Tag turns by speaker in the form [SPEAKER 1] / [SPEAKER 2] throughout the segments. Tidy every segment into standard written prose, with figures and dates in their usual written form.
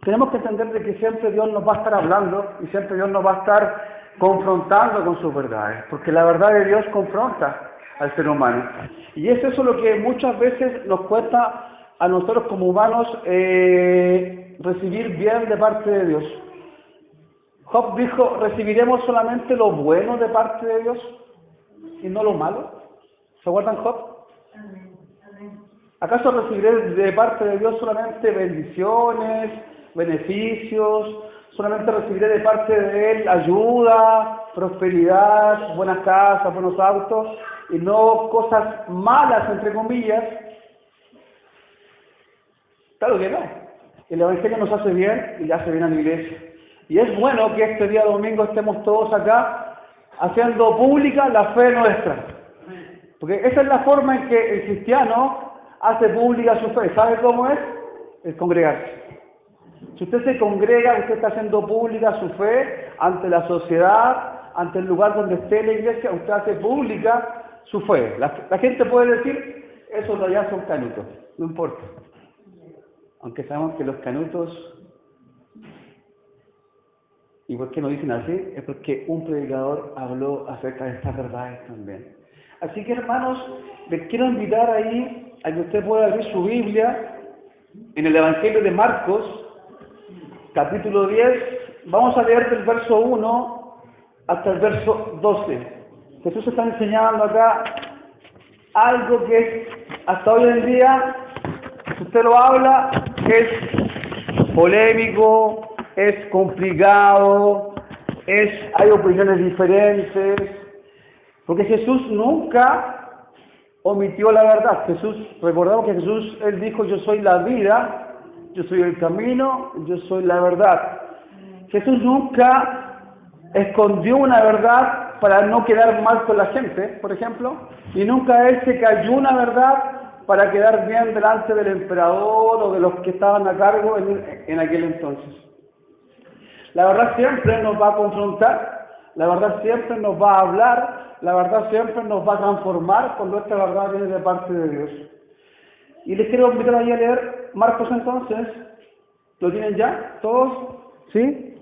[SPEAKER 1] tenemos que entender de que siempre Dios nos va a estar hablando y siempre Dios nos va a estar confrontando con sus verdades, porque la verdad de Dios confronta al ser humano. Y es eso lo que muchas veces nos cuesta a nosotros como humanos recibir bien de parte de Dios. Job dijo, ¿recibiremos solamente lo bueno de parte de Dios y no lo malo? ¿Se acuerdan, Job? ¿Acaso recibiré de parte de Dios solamente bendiciones, beneficios? ¿Solamente recibiré de parte de Él ayuda, prosperidad, buenas casas, buenos autos y no cosas malas, entre comillas? Claro que no. El Evangelio nos hace bien y le hace bien a la iglesia. Y es bueno que este día domingo estemos todos acá haciendo pública la fe nuestra. Porque esa es la forma en que el cristiano hace pública su fe. ¿Sabe cómo es? Es congregarse. Si usted se congrega, usted está haciendo pública su fe ante la sociedad, ante el lugar donde esté la iglesia, usted hace pública su fe. La gente puede decir, esos de allá son canutos, no importa. Aunque sabemos que los canutos, ¿y por qué no dicen así? Es porque un predicador habló acerca de estas verdades también. Así que, hermanos, les quiero invitar ahí a que usted pueda abrir su Biblia en el Evangelio de Marcos, capítulo 10. Vamos a leer del verso 1 hasta el verso 12. Jesús está enseñando acá algo que hasta hoy en día, si usted lo habla, es polémico, es complicado, hay opiniones diferentes, porque Jesús nunca omitió la verdad. Recordamos que Jesús, Él dijo, yo soy la vida, yo soy el camino, yo soy la verdad. Jesús nunca escondió una verdad para no quedar mal con la gente, por ejemplo, y nunca Él se cayó una verdad para quedar bien delante del emperador o de los que estaban a cargo en aquel entonces. La verdad siempre nos va a confrontar, la verdad siempre nos va a hablar, la verdad siempre nos va a transformar cuando esta verdad viene de parte de Dios. Y les quiero invitar ahí a leer Marcos entonces. ¿Lo tienen ya? ¿Todos? ¿Sí?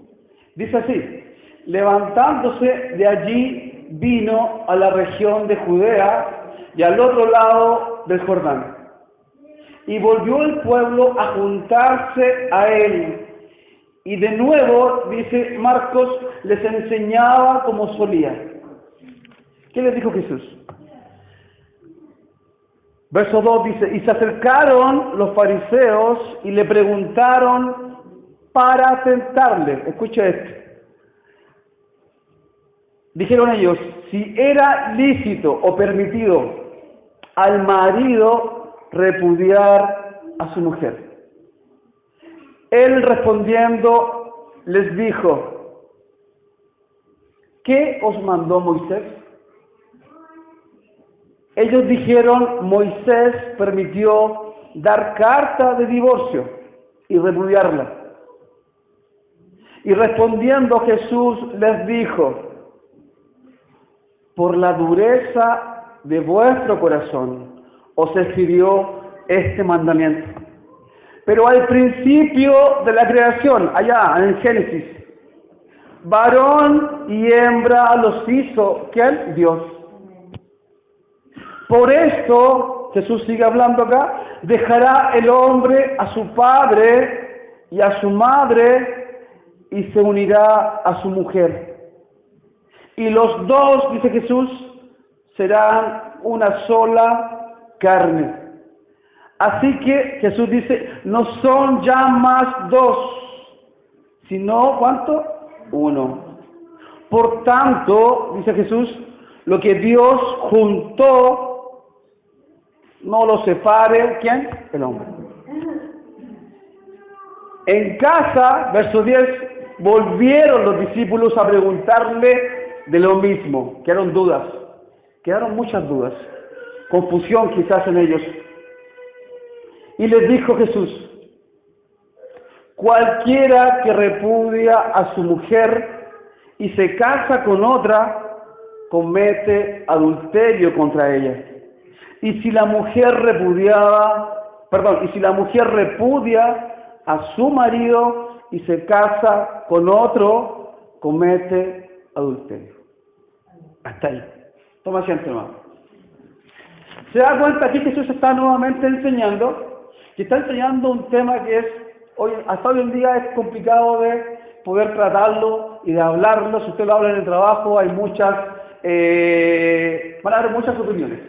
[SPEAKER 1] Dice así: levantándose de allí vino a la región de Judea y al otro lado del Jordán. Y volvió el pueblo a juntarse a él. Y de nuevo, dice Marcos, les enseñaba como solía. ¿Qué les dijo Jesús? Verso 2 dice, y se acercaron los fariseos y le preguntaron para tentarle. Escuche esto. Dijeron ellos, si era lícito o permitido al marido repudiar a su mujer. Él respondiendo les dijo, ¿qué os mandó Moisés? Ellos dijeron, Moisés permitió dar carta de divorcio y repudiarla. Y respondiendo Jesús les dijo, por la dureza de vuestro corazón os escribió este mandamiento. Pero al principio de la creación, allá en Génesis, varón y hembra los hizo, ¿quién? Dios. Por esto, Jesús sigue hablando acá, dejará el hombre a su padre y a su madre y se unirá a su mujer. Y los dos, dice Jesús, serán una sola carne. Así que Jesús dice, no son ya más dos, sino, ¿cuánto? Uno. Por tanto, dice Jesús, lo que Dios juntó, no lo separe, ¿quién? El hombre. En casa, verso 10, volvieron los discípulos a preguntarle de lo mismo. Quedaron dudas, quedaron muchas dudas, confusión quizás en ellos. Y les dijo Jesús, cualquiera que repudia a su mujer y se casa con otra, comete adulterio contra ella. Y si la mujer repudia a su marido, y se casa con otro, comete adulterio. Hasta ahí. Toma asiento, hermano. Se da cuenta aquí que Jesús está nuevamente enseñando, que está enseñando un tema que hasta hoy en día es complicado de poder tratarlo y de hablarlo. Si usted lo habla en el trabajo, hay van a haber muchas opiniones.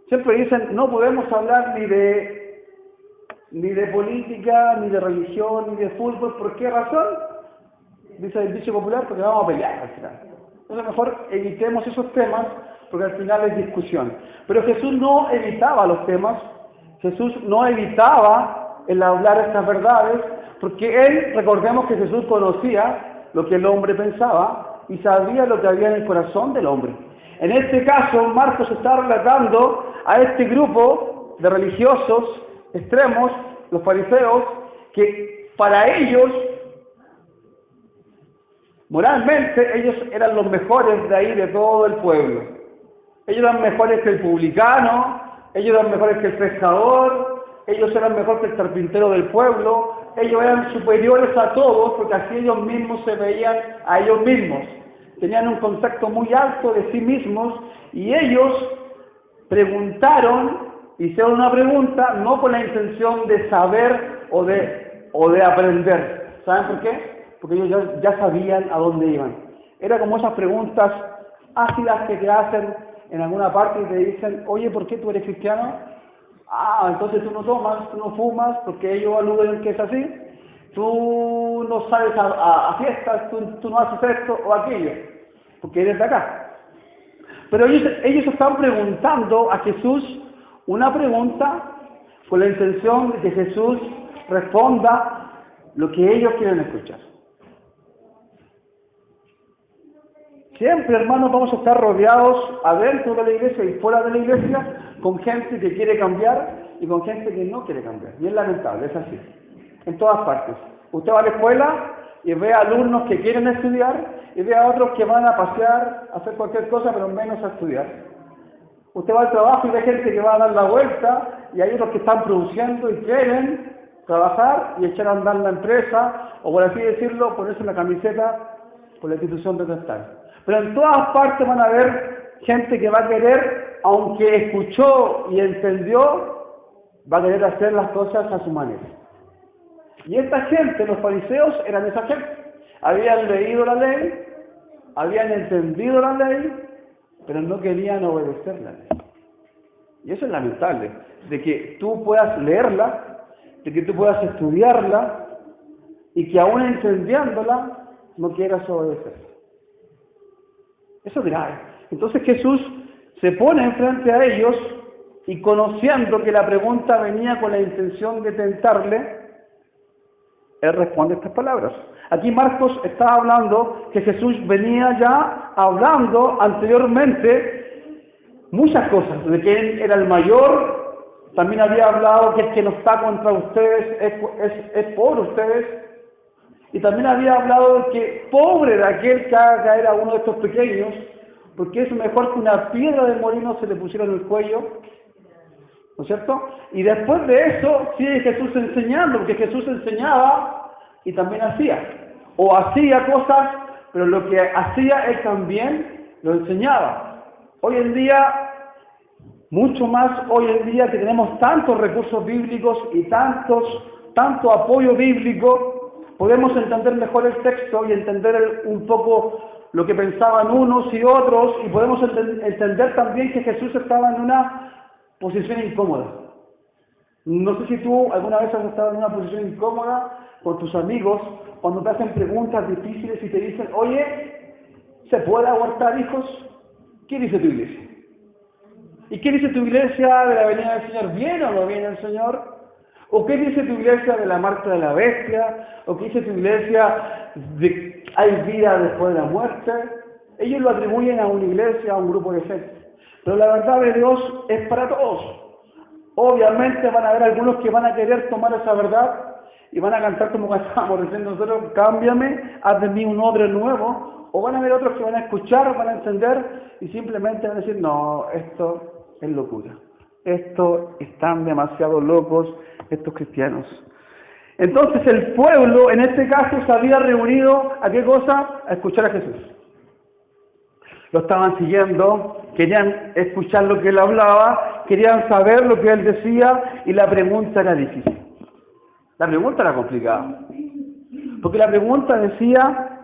[SPEAKER 1] Siempre dicen, no podemos hablar ni de política, ni de religión, ni de fútbol. ¿Por qué razón? Dice el dicho popular, porque vamos a pelear al final. Entonces mejor evitemos esos temas, porque al final es discusión. Pero Jesús no evitaba los temas, Jesús no evitaba el hablar estas verdades, porque recordemos que Jesús conocía lo que el hombre pensaba y sabía lo que había en el corazón del hombre. En este caso, Marcos está relatando a este grupo de religiosos extremos, los fariseos, que para ellos, moralmente, ellos eran los mejores de ahí, de todo el pueblo. Ellos eran mejores que el publicano, ellos eran mejores que el pescador, ellos eran mejores que el carpintero del pueblo, ellos eran superiores a todos, porque así ellos mismos se veían a ellos mismos. Tenían un concepto muy alto de sí mismos, y ellos hicieron una pregunta, no con la intención de saber o de aprender. ¿Saben por qué? Porque ellos ya sabían a dónde iban. Era como esas preguntas ácidas que te hacen en alguna parte y te dicen, oye, ¿por qué tú eres cristiano? Entonces tú no tomas, tú no fumas, porque ellos aluden que es así. Tú no sales a fiestas, tú no haces esto o aquello, porque eres de acá. Pero ellos están preguntando a Jesús una pregunta con la intención de que Jesús responda lo que ellos quieren escuchar. Siempre, hermanos, vamos a estar rodeados adentro de la iglesia y fuera de la iglesia con gente que quiere cambiar y con gente que no quiere cambiar. Y es lamentable, es así. En todas partes. Usted va a la escuela y ve a alumnos que quieren estudiar y ve a otros que van a pasear, a hacer cualquier cosa, pero menos a estudiar. Usted va al trabajo y ve gente que va a dar la vuelta y hay otros que están produciendo y quieren trabajar y echar a andar la empresa, o por así decirlo, ponerse una camiseta por la institución de estar. Pero en todas partes van a haber gente que va a querer, aunque escuchó y entendió, va a querer hacer las cosas a su manera. Y esta gente, los fariseos, eran esa gente. Habían leído la ley, habían entendido la ley, pero no querían obedecer la ley. Y eso es lamentable, de que tú puedas leerla, de que tú puedas estudiarla, y que aún entendiéndola, no quieras obedecer. Eso es grave. Entonces Jesús se pone enfrente a ellos y, conociendo que la pregunta venía con la intención de tentarle, Él responde estas palabras. Aquí Marcos está hablando que Jesús venía ya hablando anteriormente muchas cosas, de que Él era el mayor, también había hablado que el que no está contra ustedes es por ustedes, y también había hablado de que pobre de aquel que haga caer a uno de estos pequeños, porque es mejor que una piedra de molino se le pusiera en el cuello, ¿no es cierto? Y después de eso sigue Jesús enseñando, porque Jesús enseñaba y también hacía, o hacía cosas, pero lo que hacía Él también lo enseñaba. Hoy en día, mucho más hoy en día que tenemos tantos recursos bíblicos y tanto apoyo bíblico, podemos entender mejor el texto y entender un poco lo que pensaban unos y otros, y podemos entender también que Jesús estaba en una posición incómoda. No sé si tú alguna vez has estado en una posición incómoda con tus amigos, cuando te hacen preguntas difíciles y te dicen, oye, ¿se puede abortar, hijos? ¿Qué dice tu iglesia? ¿Y qué dice tu iglesia de la venida del Señor? ¿Viene o no viene el Señor? ¿O qué dice tu iglesia de la marca de la bestia? ¿O qué dice tu iglesia de hay vida después de la muerte? Ellos lo atribuyen a una iglesia, a un grupo de gente. Pero la verdad de Dios es para todos. Obviamente van a haber algunos que van a querer tomar esa verdad y van a cantar como cantamos, diciendo nosotros, cámbiame, haz de mí un hombre nuevo. O van a haber otros que van a escuchar, van a entender y simplemente van a decir, no, esto es locura. Esto están demasiado locos estos cristianos. Entonces el pueblo, en este caso, se había reunido, ¿a qué cosa? A escuchar a Jesús. Lo estaban siguiendo, querían escuchar lo que él hablaba, querían saber lo que él decía, y la pregunta era difícil. La pregunta era complicada. Porque la pregunta decía,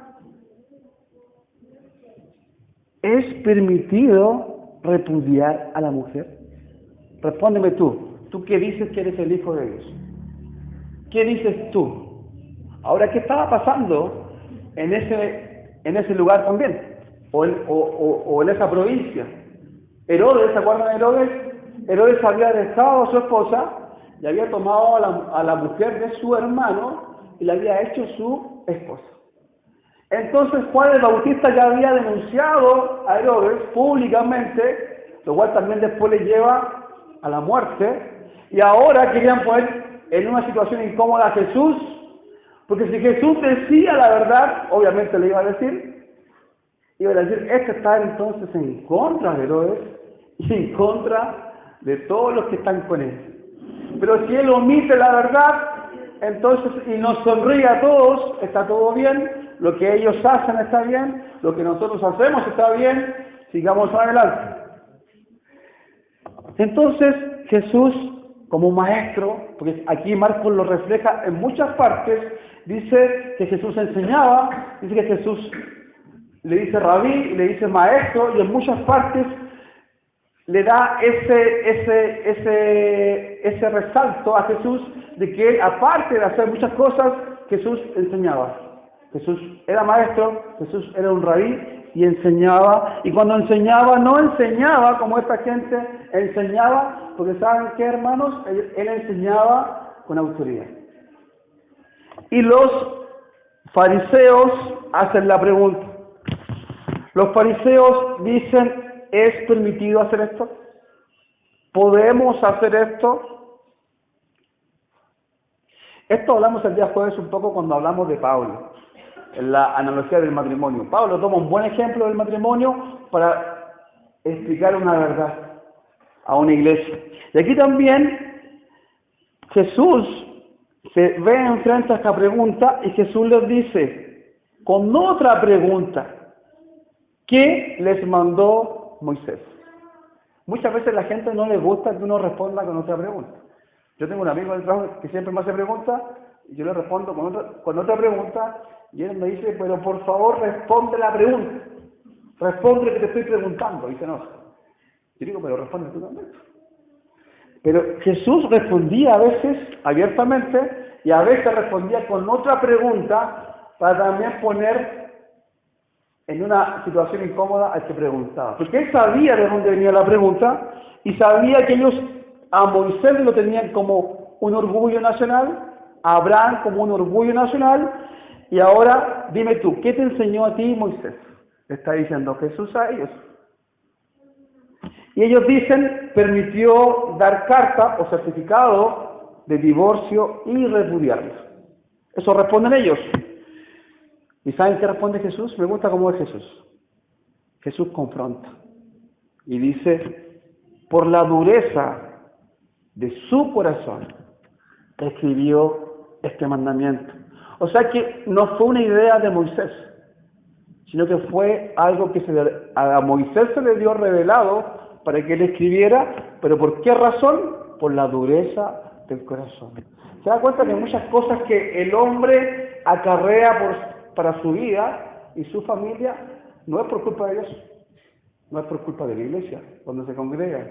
[SPEAKER 1] ¿es permitido repudiar a la mujer? Respóndeme tú que dices que eres el Hijo de Dios. ¿Qué dices tú? Ahora, ¿qué estaba pasando en ese lugar también? O en esa provincia. Herodes, ¿se acuerdan de Herodes? Herodes había dejado a su esposa y había tomado a la mujer de su hermano y la había hecho su esposa. Entonces Juan el Bautista ya había denunciado a Herodes públicamente, lo cual también después le lleva a la muerte, y ahora querían poner en una situación incómoda a Jesús, porque si Jesús decía la verdad, obviamente le iba a decir, este está entonces en contra de Herodes y en contra de todos los que están con él. Pero si él omite la verdad, entonces, y nos sonríe a todos, está todo bien, lo que ellos hacen está bien, lo que nosotros hacemos está bien, sigamos adelante. Entonces, Jesús, como maestro, porque aquí Marcos lo refleja en muchas partes, dice que Jesús enseñaba, dice que Jesús le dice rabí, le dice maestro, y en muchas partes le da ese resalto a Jesús de que aparte de hacer muchas cosas, Jesús enseñaba. Jesús era maestro, Jesús era un rabí y enseñaba. Y cuando enseñaba, no enseñaba como esta gente enseñaba, porque ¿saben qué, hermanos? Él enseñaba con autoridad. Y los fariseos hacen la pregunta. Los fariseos dicen, ¿es permitido hacer esto? ¿Podemos hacer esto? Esto hablamos el día jueves un poco cuando hablamos de Pablo, en la analogía del matrimonio. Pablo toma un buen ejemplo del matrimonio para explicar una verdad a una iglesia. Y aquí también Jesús se ve enfrente a esta pregunta y Jesús les dice, con otra pregunta, ¿qué les mandó Moisés? Muchas veces a la gente no le gusta que uno responda con otra pregunta. Yo tengo un amigo del trabajo que siempre me hace preguntas, y yo le respondo con otra pregunta, y él me dice, pero por favor responde la pregunta. Responde lo que te estoy preguntando. Y se enoja. Yo digo, pero responde tú también. Pero Jesús respondía a veces abiertamente, y a veces respondía con otra pregunta, para también poner en una situación incómoda al que preguntaba. Porque él sabía de dónde venía la pregunta, y sabía que ellos a Moisés lo tenían como un orgullo nacional, a Abraham como un orgullo nacional, y ahora dime tú, ¿qué te enseñó a ti Moisés? Le está diciendo Jesús a ellos. Y ellos dicen, permitió dar carta o certificado de divorcio y repudiarlos. Eso responden ellos. ¿Y saben qué responde Jesús? Me gusta cómo es Jesús. Jesús confronta y dice, por la dureza de su corazón, escribió este mandamiento. O sea que no fue una idea de Moisés, sino que fue algo que a Moisés se le dio revelado para que él escribiera, pero ¿por qué razón? Por la dureza del corazón. Se da cuenta que muchas cosas que el hombre acarrea para su vida y su familia, no es por culpa de Dios, no es por culpa de la iglesia, cuando se congrega,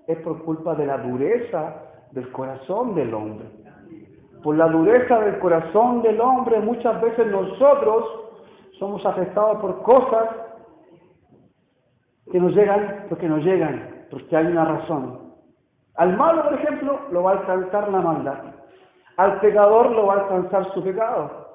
[SPEAKER 1] es por culpa de la dureza del corazón del hombre. Por la dureza del corazón del hombre, muchas veces nosotros somos afectados por cosas que nos llegan, porque hay una razón. Al malo, por ejemplo, lo va a alcanzar la maldad. Al pecador lo va a alcanzar su pecado.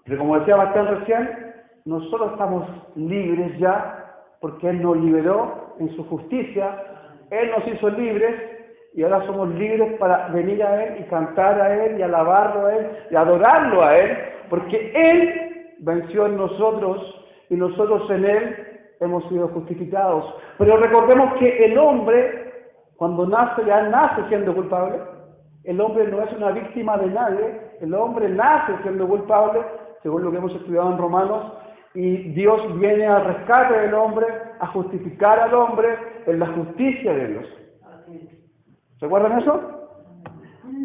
[SPEAKER 1] Pero como decía Bastián recién, nosotros estamos libres ya, porque Él nos liberó en su justicia, Él nos hizo libres, y ahora somos libres para venir a Él y cantar a Él y alabarlo a Él y adorarlo a Él, porque Él venció en nosotros y nosotros en Él hemos sido justificados. Pero recordemos que el hombre, cuando nace, ya nace siendo culpable. El hombre no es una víctima de nadie, el hombre nace siendo culpable, según lo que hemos estudiado en Romanos, y Dios viene al rescate del hombre, a justificar al hombre en la justicia de Dios. ¿Recuerdan eso?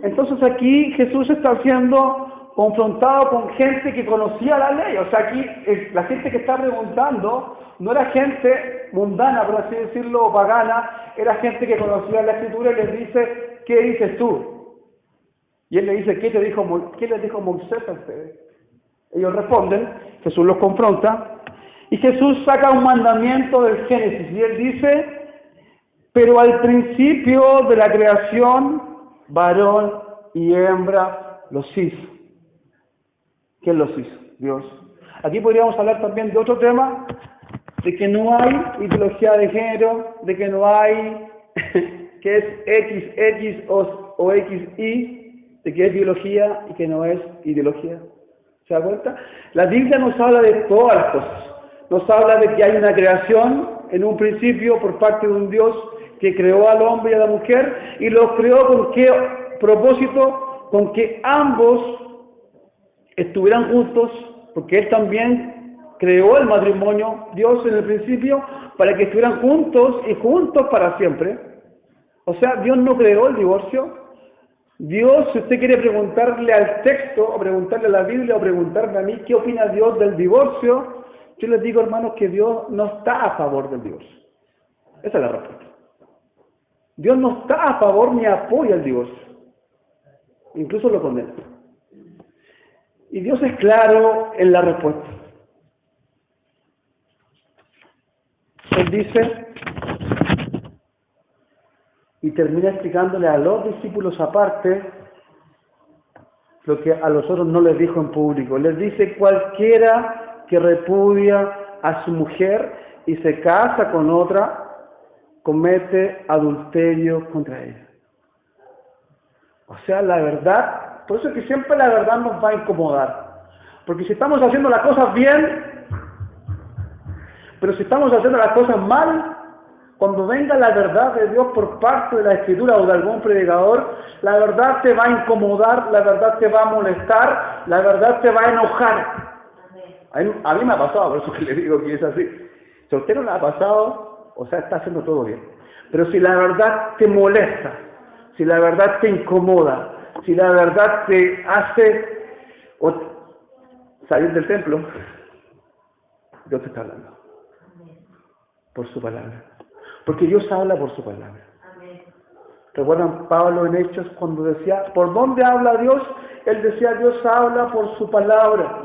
[SPEAKER 1] Entonces aquí Jesús está siendo confrontado con gente que conocía la ley. O sea, aquí la gente que está preguntando no era gente mundana, por así decirlo, o pagana, era gente que conocía la Escritura y les dice, ¿qué dices tú? Y él le dice, ¿qué les dijo Moisés a ustedes? Ellos responden, Jesús los confronta, y Jesús saca un mandamiento del Génesis, y él dice, pero al principio de la creación, varón y hembra los hizo. ¿Quién los hizo? Dios. Aquí podríamos hablar también de otro tema, de que no hay ideología de género, de que no hay, que es XX o XY, de que es biología y que no es ideología. ¿Se da cuenta? La Biblia nos habla de todas las cosas. Nos habla de que hay una creación en un principio por parte de un Dios que creó al hombre y a la mujer y los creó con qué propósito, con que ambos estuvieran juntos, porque Él también creó el matrimonio, Dios en el principio, para que estuvieran juntos y juntos para siempre. O sea, Dios no creó el divorcio. Dios, si usted quiere preguntarle al texto, o preguntarle a la Biblia, o preguntarme a mí qué opina Dios del divorcio, yo les digo, hermanos, que Dios no está a favor del divorcio. Esa es la respuesta. Dios no está a favor ni apoya el divorcio. Incluso lo condena. Y Dios es claro en la respuesta. Él dice, y termina explicándole a los discípulos aparte lo que a los otros no les dijo en público. Les dice, cualquiera que repudia a su mujer y se casa con otra, comete adulterio contra ella. O sea, la verdad, por eso es que siempre la verdad nos va a incomodar. Porque si estamos haciendo las cosas bien, pero si estamos haciendo las cosas mal, cuando venga la verdad de Dios por parte de la Escritura o de algún predicador, la verdad te va a incomodar, la verdad te va a molestar, la verdad te va a enojar. A mí me ha pasado, por eso que le digo que es así. Si a usted no le ha pasado, o sea, está haciendo todo bien. Pero si la verdad te molesta, si la verdad te incomoda, si la verdad te hace salir del templo, Dios te está hablando. Por su palabra. Porque Dios habla por su palabra. ¿Recuerdan Pablo en Hechos cuando decía, ¿por dónde habla Dios? Él decía, Dios habla por su palabra.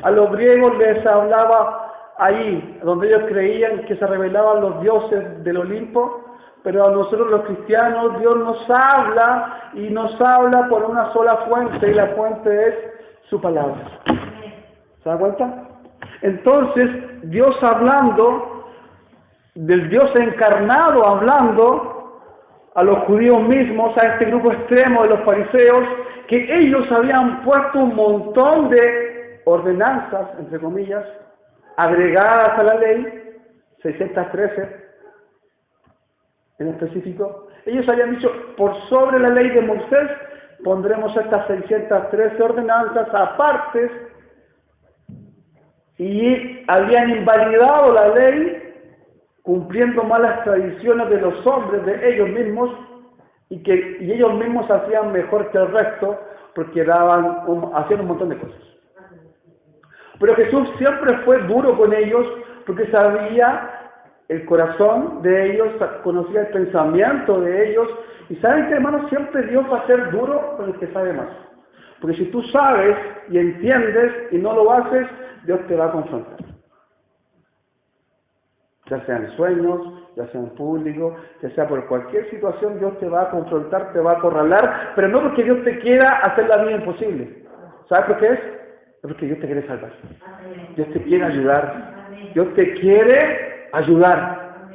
[SPEAKER 1] A los griegos les hablaba ahí, donde ellos creían que se revelaban los dioses del Olimpo, pero a nosotros los cristianos Dios nos habla y nos habla por una sola fuente, y la fuente es su palabra. ¿Se da cuenta? Entonces, Dios hablando, del Dios encarnado hablando a los judíos mismos, a este grupo extremo de los fariseos, que ellos habían puesto un montón de ordenanzas, entre comillas, agregadas a la ley, 613 en específico. Ellos habían dicho, por sobre la ley de Moisés, pondremos estas 613 ordenanzas apartes, y habían invalidado la ley, cumpliendo malas tradiciones de los hombres, de ellos mismos, y ellos mismos hacían mejor que el resto, porque hacían un montón de cosas. Pero Jesús siempre fue duro con ellos, porque sabía el corazón de ellos, conocía el pensamiento de ellos, y saben que, hermanos, siempre Dios va a ser duro con el que sabe más. Porque si tú sabes y entiendes y no lo haces, Dios te va a confrontar. Ya sea en sueños, ya sea en público, ya sea por cualquier situación, Dios te va a confrontar, te va a acorralar, pero no porque Dios te quiera hacer la vida imposible. ¿Sabes por qué es? Es porque Dios te quiere salvar. Dios te quiere ayudar. Dios te quiere ayudar.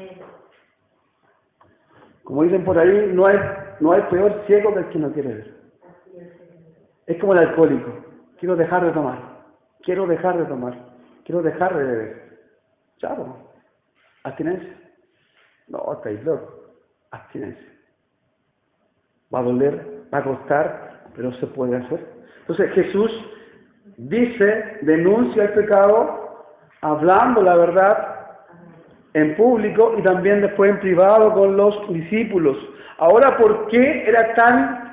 [SPEAKER 1] Como dicen por ahí, no hay peor ciego que el que no quiere ver. Es como el alcohólico. Quiero dejar de tomar. Quiero dejar de tomar. Quiero dejar de beber. Chavo. Abstinencia. No, estáis locos. Abstinencia. Va a doler va a costar, pero se puede hacer. Entonces Jesús dice, denuncia el pecado, hablando la verdad en público y también después en privado con los discípulos. Ahora, ¿por qué era tan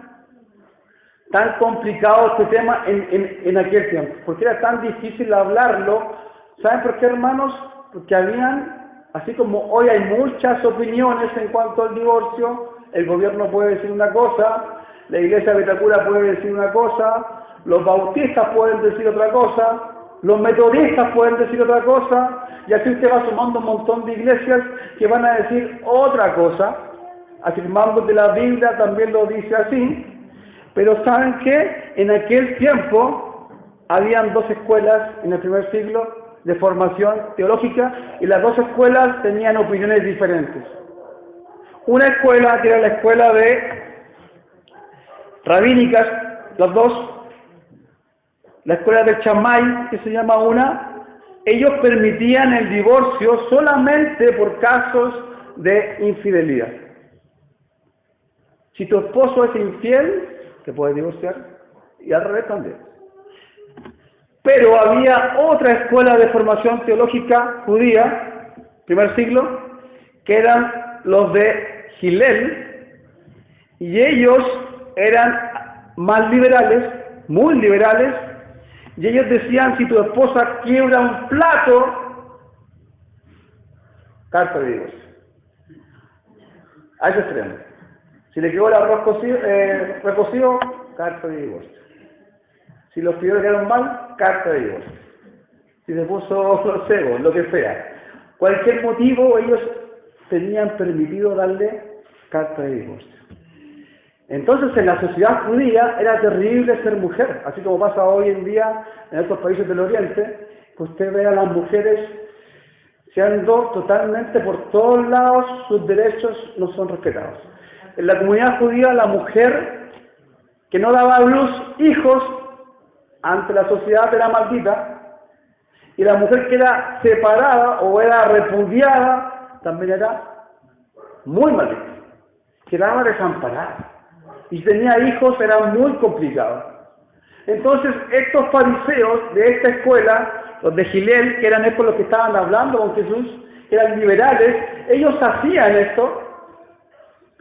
[SPEAKER 1] complicado este tema en aquel tiempo? ¿Por qué era tan difícil hablarlo? ¿Saben por qué, hermanos? Porque habían, así como hoy hay muchas opiniones en cuanto al divorcio, el gobierno puede decir una cosa, la iglesia Betacura puede decir una cosa, los bautistas pueden decir otra cosa, los metodistas pueden decir otra cosa, y así usted va sumando un montón de iglesias que van a decir otra cosa, afirmando que la Biblia también lo dice así. Pero ¿saben qué? En aquel tiempo habían dos escuelas en el primer siglo de formación teológica y las dos escuelas tenían opiniones diferentes. Una escuela que era la escuela de rabínicas, las dos, la escuela de Shammai, que se llama una, ellos permitían el divorcio solamente por casos de infidelidad. Si tu esposo es infiel, te puedes divorciar, y al revés también. Pero había otra escuela de formación teológica judía, primer siglo, que eran los de Hillel, y ellos eran más liberales, muy liberales, y ellos decían, si tu esposa quiebra un plato, carta de divorcio. A ese extremo. Si le quedó el arroz recocido, carta de divorcio. Si los fideos quedaron mal, carta de divorcio. Si se puso cebo, lo que sea. Cualquier motivo, ellos tenían permitido darle carta de divorcio. Entonces, en la sociedad judía era terrible ser mujer, así como pasa hoy en día en estos países del Oriente, que usted ve a las mujeres siendo totalmente por todos lados, sus derechos no son respetados. En la comunidad judía, la mujer que no daba a luz hijos ante la sociedad era maldita, y la mujer que era separada o era repudiada también era muy maldita, quedaba desamparada. Y si tenía hijos era muy complicado. Entonces, estos fariseos de esta escuela, los de Hillel, que eran estos los que estaban hablando con Jesús, que eran liberales, ellos hacían esto.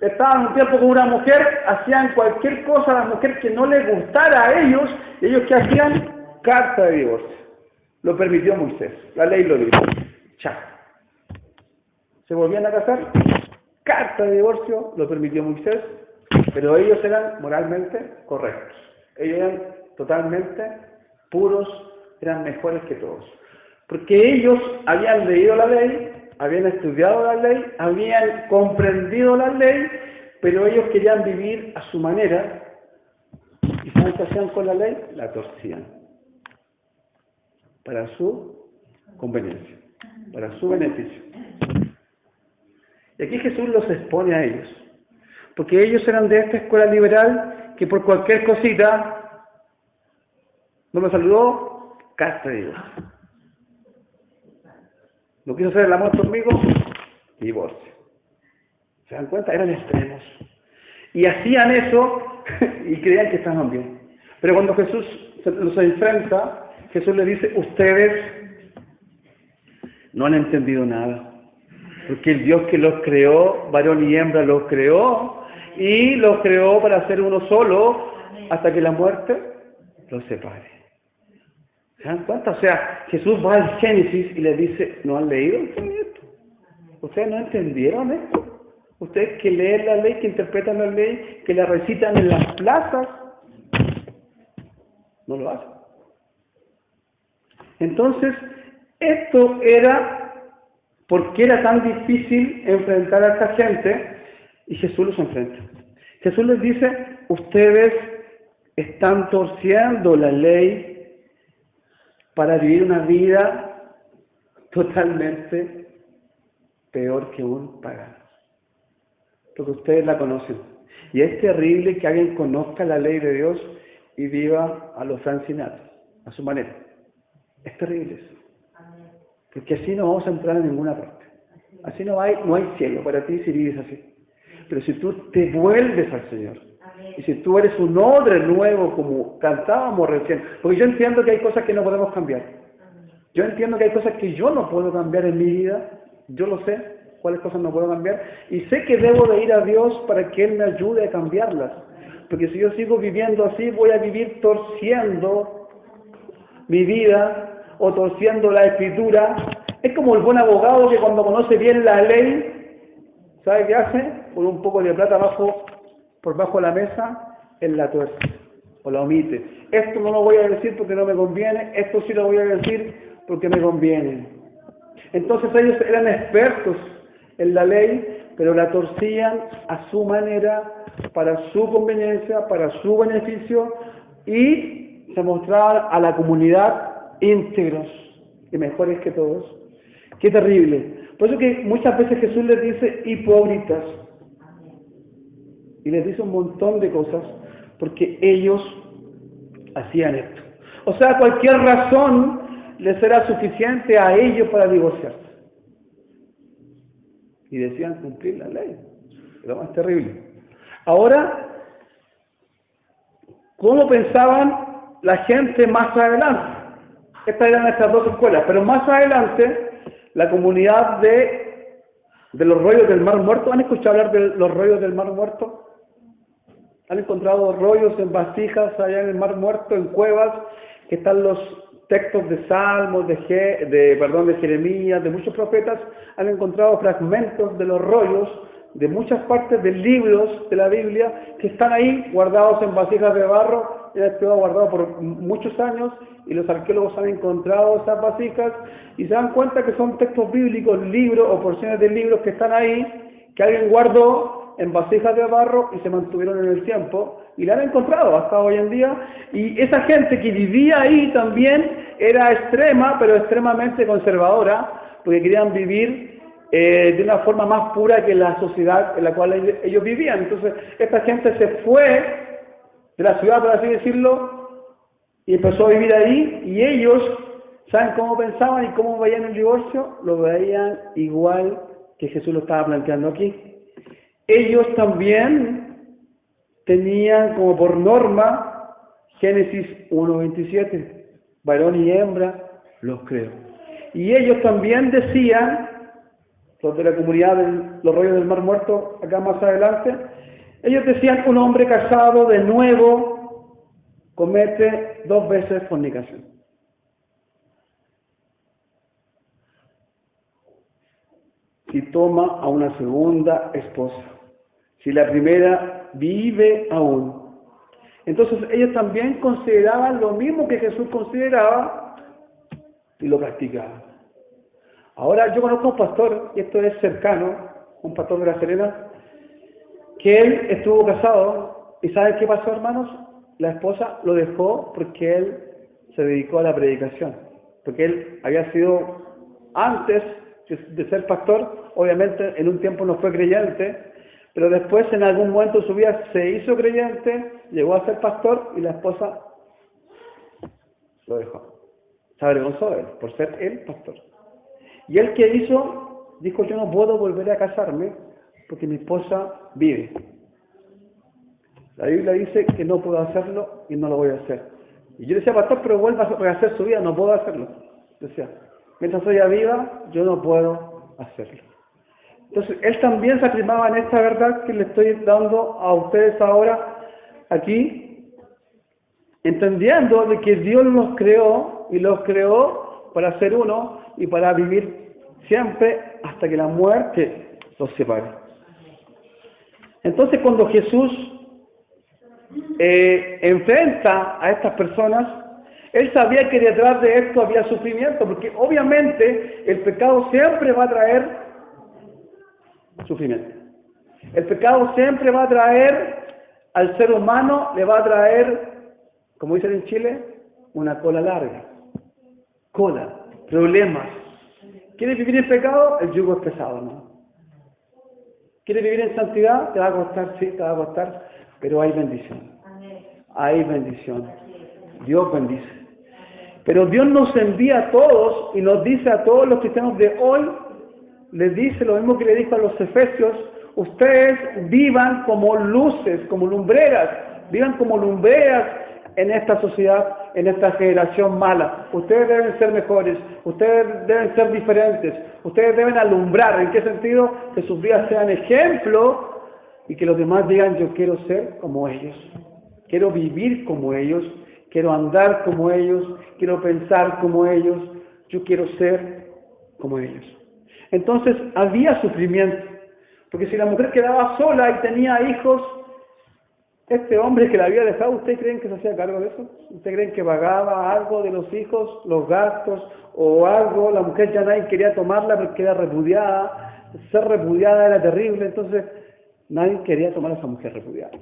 [SPEAKER 1] Estaban un tiempo con una mujer, hacían cualquier cosa a la mujer que no les gustara a ellos, y ellos ¿qué hacían? Carta de divorcio. Lo permitió Moisés, la ley lo dijo. Chao. ¿Se volvían a casar? Carta de divorcio, lo permitió Moisés, pero ellos eran moralmente correctos. Ellos eran totalmente puros, eran mejores que todos. Porque ellos habían leído la ley, habían estudiado la ley, habían comprendido la ley, pero ellos querían vivir a su manera. ¿Y saben qué hacían con la ley? La torcían. Para su conveniencia, para su beneficio. Y aquí Jesús los expone a ellos. Porque ellos eran de esta escuela liberal que por cualquier cosita, no me saludó, carta de divorcio. No quiso hacer el amor conmigo, divorcio. ¿Se dan cuenta? Eran extremos. Y hacían eso y creían que estaban bien. Pero cuando Jesús los enfrenta, Jesús les dice, ustedes no han entendido nada. Porque el Dios que los creó, varón y hembra los creó, y los creó para ser uno solo, hasta que la muerte los separe. ¿Se dan cuenta? O sea, Jesús va al Génesis y les dice, ¿no han leído esto? ¿Ustedes no entendieron esto? Ustedes que leen la ley, que interpretan la ley, que la recitan en las plazas, no lo hacen. Entonces, esto era porque era tan difícil enfrentar a esta gente, y Jesús los enfrenta. Jesús les dice, ustedes están torciendo la ley para vivir una vida totalmente peor que un pagano. Porque ustedes la conocen. Y es terrible que alguien conozca la ley de Dios y viva a los francinatos, a su manera. Es terrible eso. Porque así no vamos a entrar en ninguna parte. Así no hay cielo para ti si vives así. Pero si tú te vuelves al Señor, Y si tú eres un odre nuevo, como cantábamos recién, porque yo entiendo que hay cosas que no podemos cambiar. Yo entiendo que hay cosas que yo no puedo cambiar en mi vida, yo lo sé, cuáles cosas no puedo cambiar, y sé que debo de ir a Dios para que Él me ayude a cambiarlas. Porque si yo sigo viviendo así, voy a vivir torciendo mi vida o torciendo la escritura. Es como el buen abogado que cuando conoce bien la ley, ¿sabe qué hace? Con un poco de plata por bajo de la mesa, él la tuerce o la omite. Esto no lo voy a decir porque no me conviene, esto sí lo voy a decir porque me conviene. Entonces ellos eran expertos en la ley, pero la torcían a su manera, para su conveniencia, para su beneficio, y se mostraban a la comunidad íntegros y mejores que todos. ¡Qué terrible! Por eso que muchas veces Jesús les dice hipócritas, y les dice un montón de cosas, porque ellos hacían esto. O sea, cualquier razón les era suficiente a ellos para divorciarse. Y decían cumplir la ley. Lo más terrible. Ahora, ¿cómo pensaban la gente más adelante? Estas eran estas dos escuelas, pero más adelante, la comunidad de los rollos del Mar Muerto, ¿han escuchado hablar de los rollos del Mar Muerto? ¿Han encontrado rollos en vasijas allá en el Mar Muerto, en cuevas, que están los textos de Salmos, de Jeremías, de muchos profetas? Han encontrado fragmentos de los rollos de muchas partes de libros de la Biblia que están ahí guardados en vasijas de barro, y han quedado guardados por muchos años, y los arqueólogos han encontrado esas vasijas y se dan cuenta que son textos bíblicos, libros o porciones de libros que están ahí, que alguien guardó en vasijas de barro y se mantuvieron en el tiempo, y la han encontrado hasta hoy en día. Y esa gente que vivía ahí también era extrema, pero extremadamente conservadora, porque querían vivir de una forma más pura que la sociedad en la cual ellos vivían. Entonces esta gente se fue de la ciudad, por así decirlo, y empezó a vivir ahí, y ellos, ¿saben cómo pensaban y cómo veían el divorcio? Lo veían igual que Jesús lo estaba planteando aquí. Ellos también tenían como por norma Génesis 1:27, varón y hembra los creo. Y ellos también decían, los de la comunidad de los rollos del Mar Muerto, acá más adelante, ellos decían: un hombre casado de nuevo comete 2 veces fornicación. Si toma a una segunda esposa, si la primera vive aún. Entonces ellos también consideraban lo mismo que Jesús consideraba y lo practicaban. Ahora yo conozco a un pastor, y esto es cercano, un pastor de La Serena, que él estuvo casado, y ¿saben qué pasó, hermanos? La esposa lo dejó porque él se dedicó a la predicación, porque él había sido, antes de ser pastor, obviamente en un tiempo no fue creyente, pero después en algún momento de su vida se hizo creyente, llegó a ser pastor, y la esposa lo dejó. Se avergonzó de él por ser él pastor. Y él, ¿qué hizo? Dijo: yo no puedo volver a casarme porque mi esposa vive. La Biblia dice que no puedo hacerlo y no lo voy a hacer. Y yo le decía: pastor, pero vuelva a rehacer su vida. No puedo hacerlo. Decía: mientras ella viva, yo no puedo hacerlo. Entonces, él también se afirmaba en esta verdad que le estoy dando a ustedes ahora aquí, entendiendo de que Dios los creó, y los creó para ser uno y para vivir siempre hasta que la muerte los separe. Entonces, cuando Jesús enfrenta a estas personas, él sabía que detrás de esto había sufrimiento, porque obviamente el pecado siempre va a traer sufrimiento. El pecado siempre va a traer al ser humano, le va a traer, como dicen en Chile, una cola larga. Cola, problemas. ¿Quieres vivir en pecado? El yugo es pesado, ¿no? ¿Quieres vivir en santidad? Te va a costar, sí, te va a costar, pero hay bendición. Hay bendición. Dios bendice. Pero Dios nos envía a todos y nos dice a todos los cristianos de hoy, les dice lo mismo que le dijo a los Efesios ustedes vivan como luces, como lumbreras, vivan como lumbreras en esta sociedad, en esta generación mala. Ustedes deben ser mejores, ustedes deben ser diferentes, ustedes deben alumbrar. ¿En qué sentido? Que sus vidas sean ejemplo y que los demás digan, yo quiero ser como ellos, quiero vivir como ellos, quiero andar como ellos, quiero pensar como ellos, yo quiero ser como ellos. Entonces había sufrimiento, porque si la mujer quedaba sola y tenía hijos, este hombre que la había dejado, ¿ustedes creen que se hacía cargo de eso? ¿Ustedes creen que pagaba algo de los hijos, los gastos o algo? La mujer ya nadie quería tomarla porque era repudiada. Ser repudiada era terrible, entonces nadie quería tomar a esa mujer repudiada.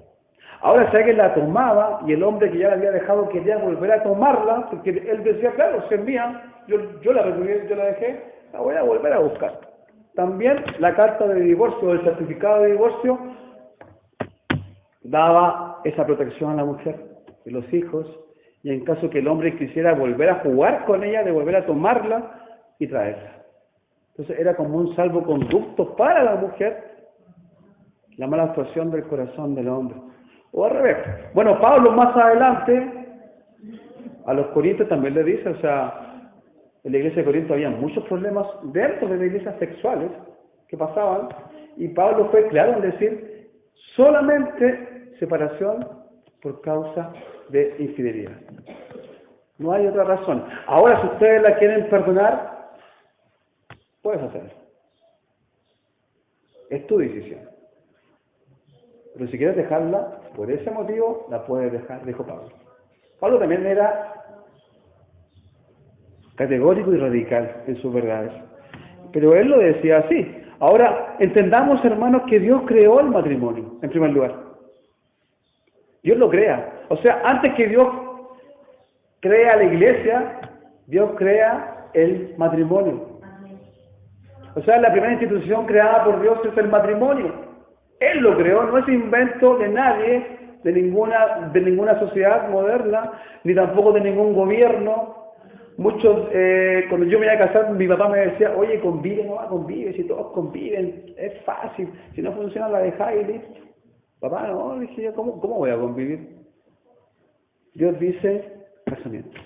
[SPEAKER 1] Ahora si alguien la tomaba y el hombre que ya la había dejado quería volver a tomarla, porque él decía, claro, si es mía, yo la repudié, yo la dejé, la voy a volver a buscar. También la carta de divorcio o el certificado de divorcio daba esa protección a la mujer y los hijos, y en caso que el hombre quisiera volver a jugar con ella, de volver a tomarla y traerla. Entonces era como un salvoconducto para la mujer, la mala actuación del corazón del hombre. O al revés. Bueno, Pablo más adelante a los corintios también le dice, o sea, en la iglesia de Corinto había muchos problemas dentro de la iglesia sexuales que pasaban, y Pablo fue claro en decir, solamente separación por causa de infidelidad. No hay otra razón. Ahora, si ustedes la quieren perdonar, puedes hacerlo. Es tu decisión. Pero si quieres dejarla, por ese motivo, la puedes dejar, dijo Pablo. Pablo también era categórico y radical en sus verdades. Pero él lo decía así. Ahora, entendamos, hermanos, que Dios creó el matrimonio, en primer lugar. Dios lo crea. O sea, antes que Dios crea la iglesia, Dios crea el matrimonio. O sea, la primera institución creada por Dios es el matrimonio. Él lo creó, no es invento de nadie, de ninguna sociedad moderna, ni tampoco de ningún gobierno. Muchos, cuando yo me iba a casar, mi papá me decía, oye, convive, no convive, si todos conviven, es fácil, si no funciona la dejáis y listo. Papá, no, dije yo, ¿cómo voy a convivir? Dios dice, casamiento.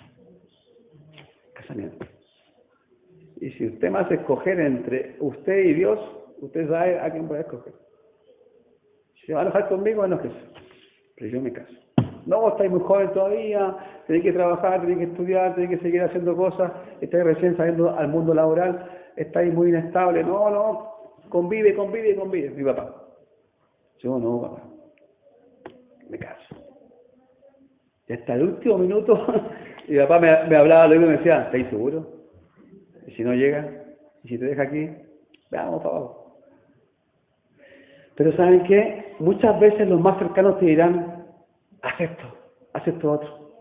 [SPEAKER 1] Casamiento. Y si usted me hace escoger entre usted y Dios, usted sabe a quién voy a escoger. Si se va a enojar conmigo, enójese. Pero yo me caso. No, estáis muy joven todavía, tenéis que trabajar, tenéis que estudiar, tenéis que seguir haciendo cosas, estáis recién saliendo al mundo laboral, estáis muy inestable. No, convive, mi papá. Yo no, papá. Me caso. Y hasta el último minuto, mi papá me hablaba luego y me decía, ¿estáis seguros? Y si no llega, y si te deja aquí, veamos para abajo. Pero ¿saben qué? Muchas veces los más cercanos te dirán, haz esto otro.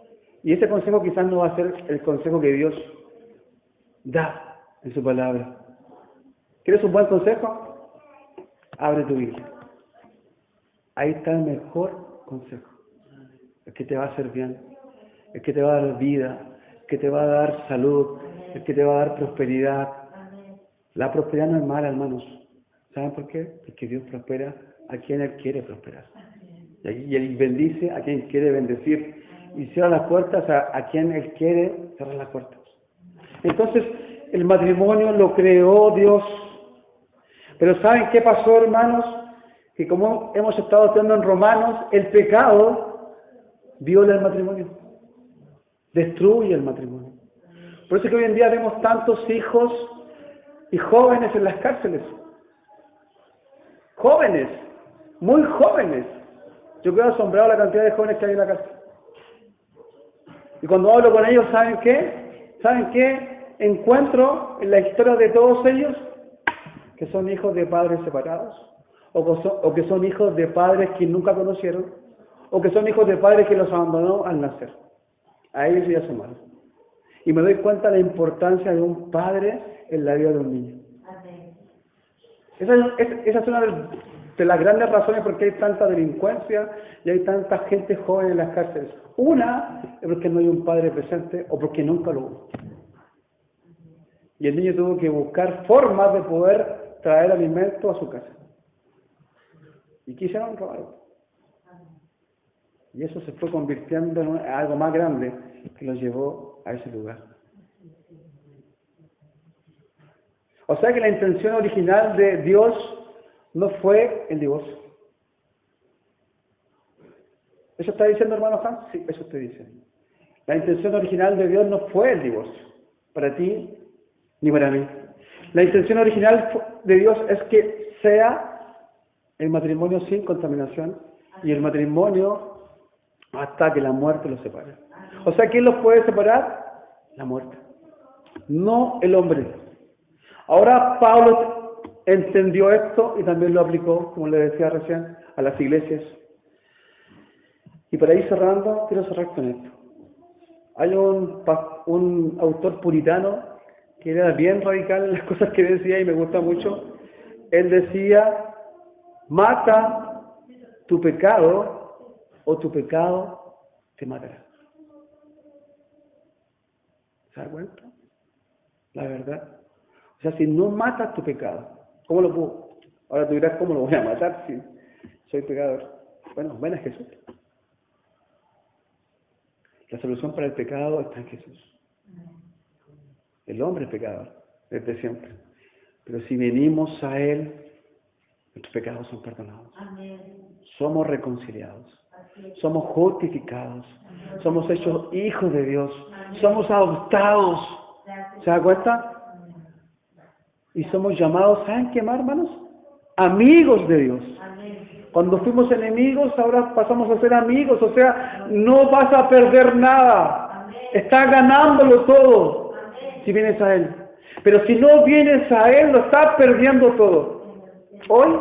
[SPEAKER 1] Y ese consejo quizás no va a ser el consejo que Dios da en su palabra. ¿Quieres un buen consejo? Abre tu Biblia. Ahí está el mejor consejo. El que te va a hacer bien, el que te va a dar vida, el que te va a dar salud, el que te va a dar prosperidad. La prosperidad no es mala, hermanos. ¿Saben por qué? Porque Dios prospera a quien Él quiere prosperar. Y Él bendice a quien quiere bendecir. Y cierra las puertas a quien Él quiere cerrar las puertas. Entonces, el matrimonio lo creó Dios. Pero ¿saben qué pasó, hermanos? Que como hemos estado estudiando en Romanos, el pecado viola el matrimonio. Destruye el matrimonio. Por eso es que hoy en día vemos tantos hijos y jóvenes en las cárceles. Jóvenes, muy jóvenes. Yo quedo asombrado de la cantidad de jóvenes que hay en la cárcel. Y cuando hablo con ellos, ¿saben qué? ¿Saben qué? Encuentro en la historia de todos ellos que son hijos de padres separados, o que son hijos de padres que nunca conocieron, o que son hijos de padres que los abandonó al nacer. A ellos y a su madre. Y me doy cuenta de la importancia de un padre en la vida de un niño. Esa es una de las grandes razones por qué hay tanta delincuencia y hay tanta gente joven en las cárceles. Una es porque no hay un padre presente o porque nunca lo hubo. Y el niño tuvo que buscar formas de poder traer alimento a su casa. ¿Y qué hicieron? Robaron. Y eso se fue convirtiendo en algo más grande que los llevó a ese lugar. O sea que la intención original de Dios no fue el divorcio. ¿Eso está diciendo, hermano Hans? Sí, eso estoy diciendo. La intención original de Dios no fue el divorcio, para ti ni para mí. La intención original de Dios es que sea el matrimonio sin contaminación y el matrimonio hasta que la muerte los separe. O sea, ¿quién los puede separar? La muerte, no el hombre. Ahora Pablo entendió esto y también lo aplicó, como le decía recién, a las iglesias. Y para ir cerrando, quiero cerrar con esto. Hay un autor puritano que era bien radical en las cosas que decía y me gusta mucho. Él decía, mata tu pecado o tu pecado te matará. ¿Se da cuenta? La verdad. O sea, si no matas tu pecado, ¿cómo lo puedo? Ahora tú dirás, ¿cómo lo voy a matar si soy pecador? Bueno, ven a Jesús. La solución para el pecado está en Jesús. El hombre es pecador, desde siempre. Pero si venimos a Él, nuestros pecados son perdonados. Somos reconciliados. Somos justificados. Somos hechos hijos de Dios. Somos adoptados. ¿Se da cuenta? Y somos llamados, ¿saben qué más, hermanos? Amigos de Dios. Cuando fuimos enemigos, ahora pasamos a ser amigos. O sea, no vas a perder nada. Estás ganándolo todo si vienes a Él. Pero si no vienes a Él, lo estás perdiendo todo. Hoy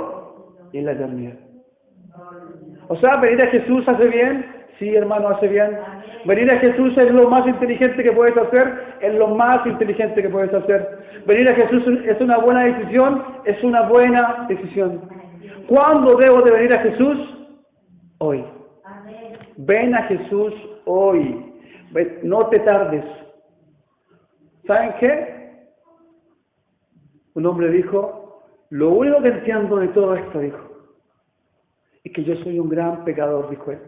[SPEAKER 1] y en la eternidad. O sea, venir a Jesús hace bien. Sí, hermano, hace bien. Venir a Jesús es lo más inteligente que puedes hacer. Es lo más inteligente que puedes hacer. Venir a Jesús es una buena decisión. Es una buena decisión. ¿Cuándo debo de venir a Jesús? Hoy. Ven a Jesús hoy. No te tardes. ¿Saben qué? Un hombre dijo, lo único que entiendo de todo esto, dijo, es que yo soy un gran pecador, dijo él,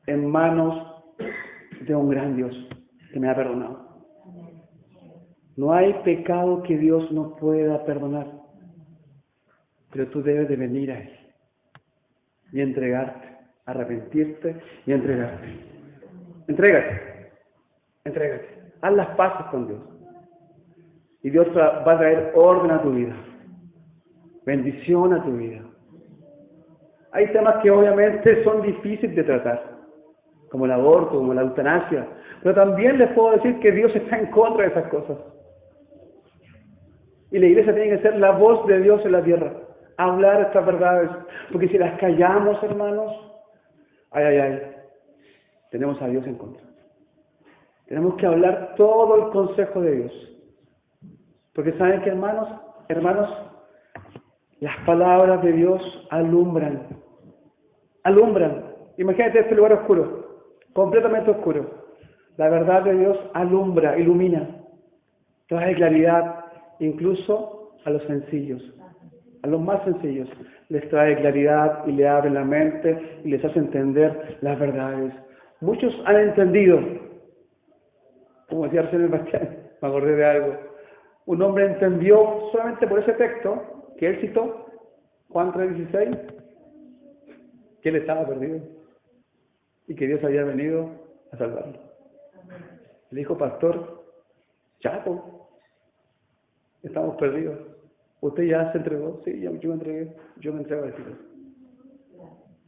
[SPEAKER 1] en manos de un gran Dios que me ha perdonado. No hay pecado que Dios no pueda perdonar, pero tú debes de venir a Él y entregarte, arrepentirte y entregarte. Entrégate. Haz las paces con Dios. Y Dios va a traer orden a tu vida, bendición a tu vida. Hay temas que obviamente son difíciles de tratar, como el aborto, como la eutanasia, pero también les puedo decir que Dios está en contra de esas cosas. Y la iglesia tiene que ser la voz de Dios en la tierra, hablar estas verdades, porque si las callamos, hermanos, tenemos a Dios en contra. Tenemos que hablar todo el consejo de Dios. Porque saben que, hermanos, las palabras de Dios alumbran. Imagínate este lugar oscuro, completamente oscuro. La verdad de Dios alumbra, ilumina, trae claridad, incluso a los sencillos, a los más sencillos. Les trae claridad y le abre la mente y les hace entender las verdades. Muchos han entendido, como decía Arsenio Bastián, me acordé de algo. Un hombre entendió solamente por ese texto que él citó, Juan 3:16, que él estaba perdido y que Dios había venido a salvarlo. Le dijo, pastor, chato, estamos perdidos. ¿Usted ya se entregó? Sí, yo me entregué. Yo me entrego a decirlo.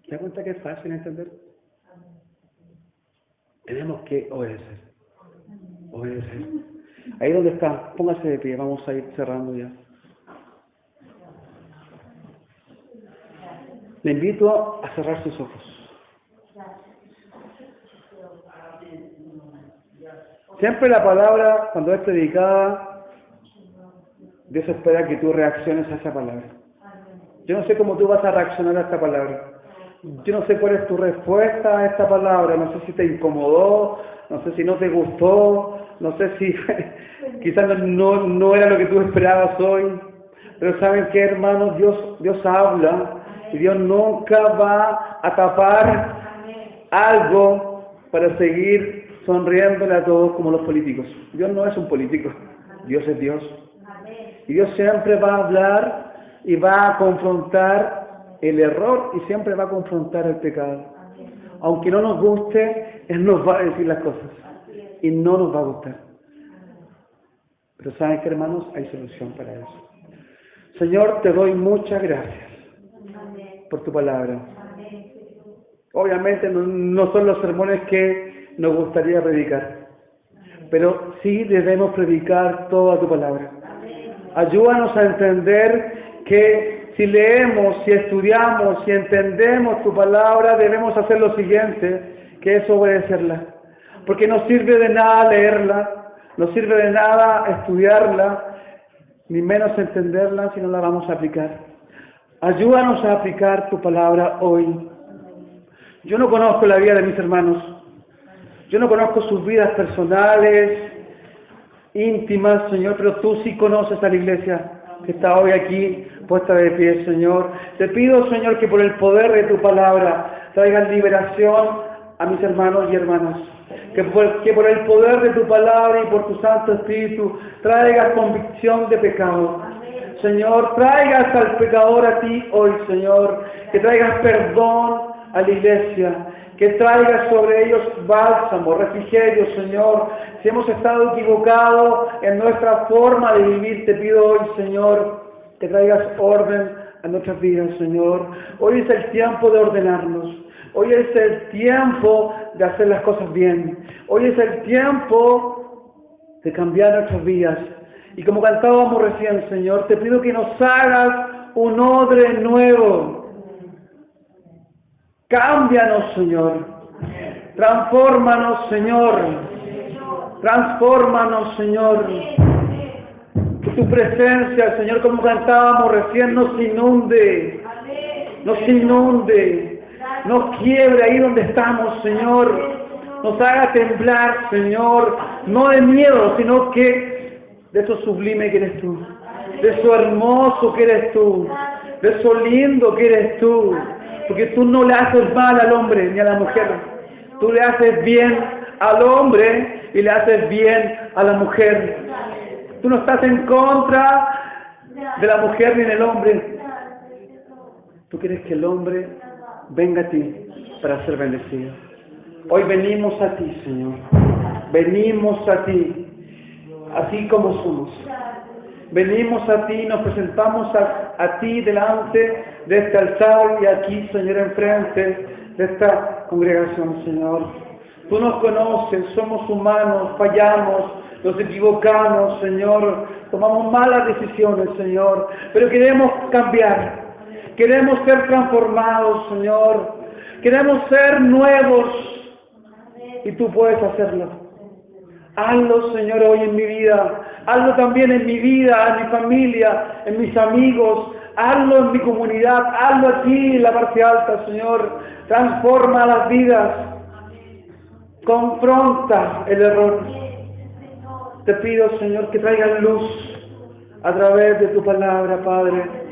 [SPEAKER 1] ¿Se da cuenta que es fácil entender? Tenemos que obedecer. Ahí donde está, póngase de pie, vamos a ir cerrando ya. Le invito a cerrar sus ojos. Siempre la palabra, cuando es predicada, Dios espera que tú reacciones a esa palabra. Yo no sé cómo tú vas a reaccionar a esta palabra. Yo no sé cuál es tu respuesta a esta palabra. No sé si te incomodó, no sé si no te gustó, no sé si quizás no era lo que tú esperabas hoy. Pero ¿saben qué, hermanos? Dios habla Y Dios nunca va a tapar algo para seguir sonriéndole a todos como los políticos. Dios no es un político, Dios es Dios. Y Dios siempre va a hablar y va a confrontar el error y siempre va a confrontar el pecado. Aunque no nos guste, Él nos va a decir las cosas y no nos va a gustar. Pero ¿saben qué, hermanos? Hay solución para eso. Señor, te doy muchas gracias por tu palabra. Obviamente no son los sermones que nos gustaría predicar, pero sí debemos predicar toda tu palabra. Ayúdanos a entender que si leemos, si estudiamos, si entendemos tu palabra, debemos hacer lo siguiente, que es obedecerla. Porque no sirve de nada leerla, no sirve de nada estudiarla, ni menos entenderla si no la vamos a aplicar. Ayúdanos a aplicar tu palabra hoy. Yo no conozco la vida de mis hermanos. Yo no conozco sus vidas personales, íntimas, Señor, pero tú sí conoces a la iglesia que está hoy aquí puesta de pie, Señor. Te pido, Señor, que por el poder de tu palabra traigas liberación a mis hermanos y hermanas. Que por el poder de tu palabra y por tu Santo Espíritu traigas convicción de pecado. Señor, traigas al pecador a ti hoy, Señor. Que traigas perdón a la iglesia. Que traigas sobre ellos bálsamo, refrigerio, Señor. Si hemos estado equivocados en nuestra forma de vivir, te pido hoy, Señor, que traigas orden a nuestras vidas, Señor. Hoy es el tiempo de ordenarnos. Hoy es el tiempo de hacer las cosas bien. Hoy es el tiempo de cambiar nuestras vidas. Y como cantábamos recién, Señor, te pido que nos hagas un odre nuevo. Cámbianos, Señor. Transfórmanos, Señor. Transfórmanos, Señor. Que tu presencia, Señor, como cantábamos recién, nos inunde. Nos inunde. Nos quiebre ahí donde estamos, Señor. Nos haga temblar, Señor. No de miedo, sino que de eso sublime que eres tú. De eso hermoso que eres tú. De eso lindo que eres tú. Porque tú no le haces mal al hombre ni a la mujer. Tú le haces bien al hombre y le haces bien a la mujer. Tú no estás en contra de la mujer ni del hombre. Tú quieres que el hombre venga a ti para ser bendecido. Hoy venimos a ti, Señor. Venimos a ti, así como somos. Venimos a ti, nos presentamos a ti delante de este altar y aquí, Señor, enfrente de esta congregación, Señor. Tú nos conoces, somos humanos, fallamos, nos equivocamos, Señor. Tomamos malas decisiones, Señor, pero queremos cambiar. Queremos ser transformados, Señor. Queremos ser nuevos. Y tú puedes hacerlo. Hazlo, Señor, hoy en mi vida. Hazlo también en mi vida, en mi familia, en mis amigos. Hazlo en mi comunidad. Hazlo aquí en la parte alta, Señor. Transforma las vidas. Confronta el error. Te pido, Señor, que traigas luz a través de tu palabra, Padre.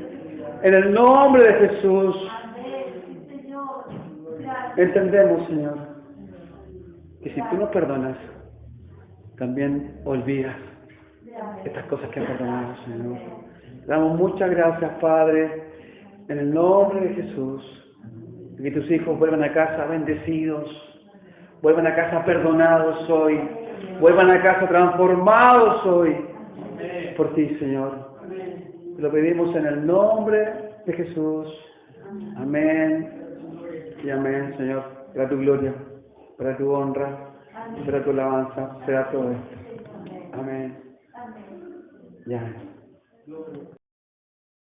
[SPEAKER 1] En el nombre de Jesús, entendemos, Señor, que si tú nos perdonas, también olvidas estas cosas que has perdonado, Señor. Te damos muchas gracias, Padre, en el nombre de Jesús, que tus hijos vuelvan a casa bendecidos, vuelvan a casa perdonados hoy, vuelvan a casa transformados hoy por ti, Señor. Te lo pedimos en el nombre de Jesús. Amén y amén, Señor. Para tu gloria, para tu honra, para tu alabanza, será todo esto. Amén. Ya.